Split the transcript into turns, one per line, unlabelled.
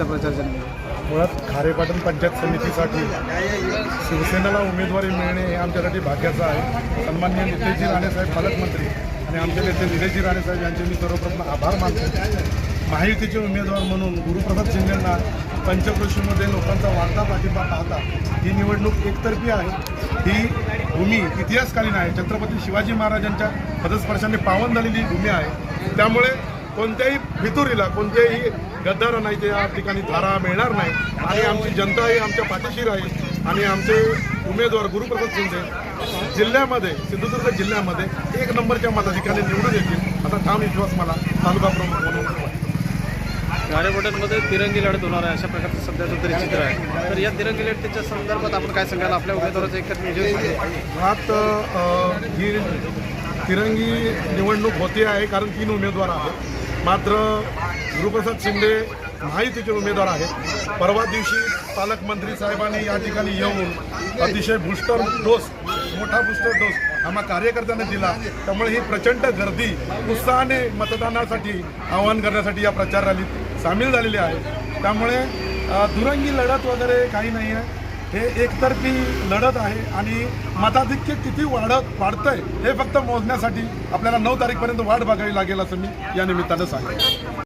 प्रचाराच्या
मुळात खारेपाटण पंचायत समितीसाठी शिवसेनेला उमेदवारी मिळणे हे आमच्यासाठी भाग्याचं आहे. सन्माननीय नितेशजी राणेसाहेब पालकमंत्री आणि आमचे नेते निलेशजी राणेसाहेब यांचे मी सर्वप्रथम आभार मानतो. महायुतीचे उमेदवार म्हणून गुरुप्रसाद शिंदेंना पंचक्रोशीमध्ये लोकांचा वाढता पाठिंबा पाहता ही निवडणूक एकतर्फी आहे. ही भूमी इतिहासकालीन आहे. छत्रपती शिवाजी महाराजांच्या पदस्पर्शाने पावन झालेली भूमी आहे. त्यामुळे कोणत्याही फितुरीला कोणत्याही गद्दारांना इथे या ठिकाणी धारा मिळणार नाही आणि आमची जनता ही आमच्या पाठीशी राहील आणि आमचे उमेदवार गुरुप्रसाद शिंदे जिल्ह्यामध्ये सिंधुदुर्ग जिल्ह्यामध्ये 1 नंबरच्या मताधिकाने निवडून येतील असा ठाम विश्वास मला तालुका प्रमुख म्हणून वाटतो.
खारेपाटणमध्ये तिरंगी लढत होणार आहे अशा प्रकारचं सध्याचं तरी चित्र आहे. तर या तिरंगी लढतीच्या संदर्भात आपण काय सांगाल? आपल्या उमेदवाराचं एकच विजय
मुळात ही तिरंगी निवडणूक होते आहे कारण 3 उमेदवार आहेत. मात्र गुरुप्रसाद शिंदे महायुतीचे उमेदवार आहेत. परवा दिवशी पालकमंत्री साहेबांनी या ठिकाणी येऊन अतिशय बूस्टर डोस मोठा बूस्टर डोस आम्हा कार्यकर्त्यांना दिला. त्यामुळे ही प्रचंड गर्दी उत्साहाने मतदानासाठी आवाहन करण्यासाठी या प्रचार रॅलीत सामील झालेली आहे. त्यामुळे दुरंगी लढत वगैरे काही नाही आहे. हे एकतर्फी लढत आहे आणि मताधिक्य किती वाढतंय हे फक्त मोजण्यासाठी आपल्याला 9 तारीखपर्यंत वाट बघावी लागेल असं मी या निमित्तानं सांगेन.